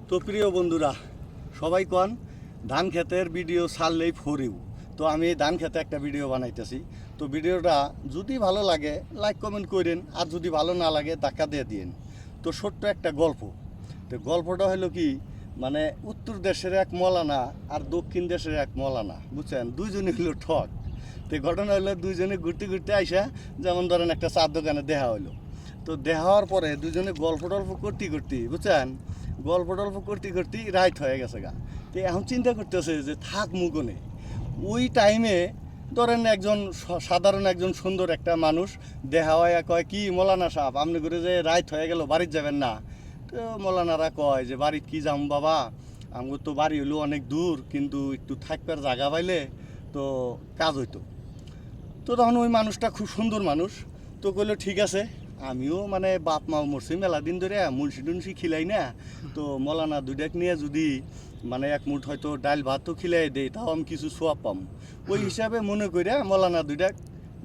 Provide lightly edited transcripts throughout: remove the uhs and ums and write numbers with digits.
তো প্রিয় বন্ধুরা, সবাই কন ধান ক্ষেতের ভিডিও ছাড়লেই ফরিউ। তো আমি ধান ক্ষেতে একটা ভিডিও বানাইতেছি। তো ভিডিওটা যদি ভালো লাগে লাইক কমেন্ট করেন, আর যদি ভালো না লাগে ধাক্কা দিয়ে দিন। তো ছোট্ট একটা গল্প। তো গল্পটা হলো কি, মানে উত্তর দেশের এক মৌলানা আর দক্ষিণ দেশের এক মৌলানা, বুঝছেন, দুইজনে হলো ঠক। তো ঘটনা হলো দুইজনে ঘুরতে ঘুরতে আইসা, যেমন ধরেন একটা চার দোকানে দেখা হলো। তো দেখা হওয়ার পরে দুজনে গল্প টল্প করতে বুঝছেন, গল্প টল্প করতে রাইট হয়ে গেছে গা। তো এখন চিন্তা করতেছে যে থাক মুগনে। ওই টাইমে ধরেন একজন সাধারণ একজন সুন্দর একটা মানুষ দেখা হয়, কয় কি মৌলানা সাহেব আপনি করে যে রাইট হয়ে গেল বাড়িতে যাবেন না? তো মৌলানারা কয় যে বাড়িত কি যাম বাবা, আমার তো বাড়ি হলো অনেক দূর, কিন্তু একটু থাকবার জায়গা পাইলে তো কাজ হইতো। তো তখন ওই মানুষটা খুব সুন্দর মানুষ, তো কইলো ঠিক আছে, আমিও মানে বাপ মা মরছি মেলা দিন ধরে, মুন্সি টুন্সি খিলাই না, তো মৌলানা দুইটাক নিয়ে যদি মানে এক মুঠ হয়তো ডাল ভাতও খিলাই দেয়, তাও আমি কিছু সোয়াব পাম। ওই হিসাবে মনে করে মৌলানা দুইটাক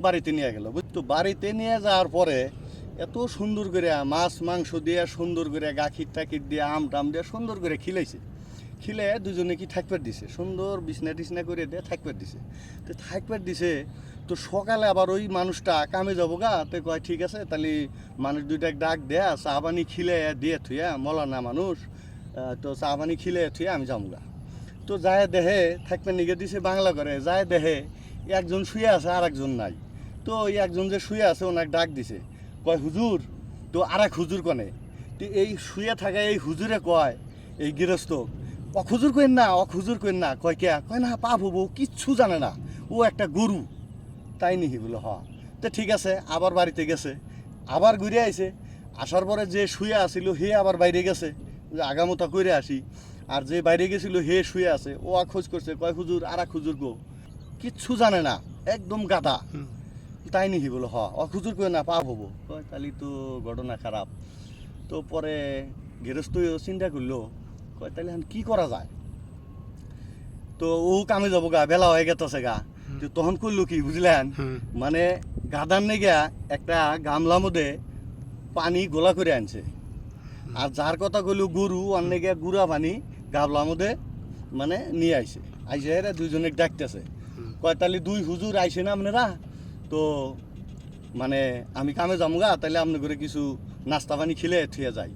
বাড়িতে নিয়ে গেল। তো বাড়িতে নিয়ে যাওয়ার পরে এত সুন্দর করে মাছ মাংস দিয়ে, সুন্দর করে গাখির টাকির দিয়ে, আম টাম দিয়ে সুন্দর করে খিলাইছে। খিলে দুজনে কি থাকবার দিছে, সুন্দর বিছনা টিছনা করে দিয়ে থাকবার দিছে। তো থাকবার দিছে, তো সকালে আবার ওই মানুষটা কামে যাবো গা, তো কয় ঠিক আছে তাহলে মানুষ দুইটা ডাক দেয়া চা পানি খিলে দিয়ে থুয়া, মৌলানা মানুষ, তো চা পানি খিলে থুয়া আমি যাবো গা। তো যায় দেহে থাকবার নিগে দিছে বাংলা করে, যায় দেহে একজন শুয়ে আছে আর একজন নাই। তো ওই একজন যে শুয়ে আছে ওনাকে ডাক দিছে, কয় হুজুর। তো আর এক হুজুর কনে। তো এই শুয়ে থাকা এই হুজুরে কয় এই গৃহস্থ, অখুজুর কইন না, অখুজুর কইন না। কয় কে? কয় না পাপ হবো, কিচ্ছু জানে না, ও একটা গরু। তাই নিহি বলে হ। তো ঠিক আছে, আবার বাড়িতে গেছে, আবার ঘুরে আইছে। আসার পরে যে শুয়ে আসিল হে আবার বাইরে গেছে, যে আগামতা করে আসি। আর যে বাইরে গেছিল হে শুয়ে আছে, ও খোঁজ করছে, কয় হুজুর আর এক হুজুর গো, কিচ্ছু জানে না, একদম গাধা। তাই নিহি বলে হ, অখুজুর করে না পাপ হবো। কয় তাহলে তো ঘটনা খারাপ। তো পরে গৃহস্থ চিন্তা করলো, কয় তাহলে এখন কি করা যায়। তো ও কামে যাবো গা, বেলা হয়ে গেছে গা। তো তখন করলো কি বুঝলেন, মানে গাদার নেগা একটা গামলা মধ্যে পানি গোলা করে আনছে। আর যার কথা কইলো গরু, অন্য গিয়া গুড়া পানি গামলার মধ্যে মানে নিয়ে আইছে। আইসে এরা দুইজনে ডাকতেছে, কয় তাহলে দুই হুজুর আইসে না আপনারা, তো মানে আমি কামে যাবো গা, তাহলে আপনি করে কিছু নাস্তা পানি খেলে থুয়ে যায়।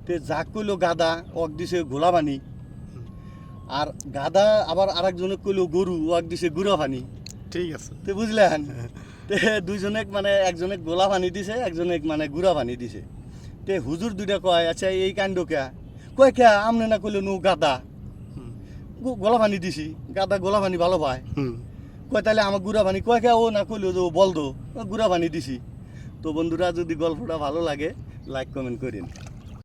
তো যাক কইলো গাদা, ওক দিছে গোলা পানি। আর গাদা আবার আরেকজনে কইলো গরু, ওক দিছে গুড়া পানি। ঠিক আছে, তো বুঝলেন, তে দুইজনে মানে একজনে গোলা পানি দিছে, একজনে মানে গুড়া পানি দিছে। তে হুজুর দুইটা কয় আচ্ছা এই কাণ্ড কে? কয় কে আমনে না কইলো নু গাদা গোলা পানি দিছি, গাদা গোলা পানি ভালো পায়। কয় তাহলে আমার গুড়া পানি? কয় কে ও না কইলো যে ও বলদো গুড়া পানি দিছি। তো বন্ধুরা, যদি গল্পটা ভালো লাগে লাইক কমেন্ট করেন।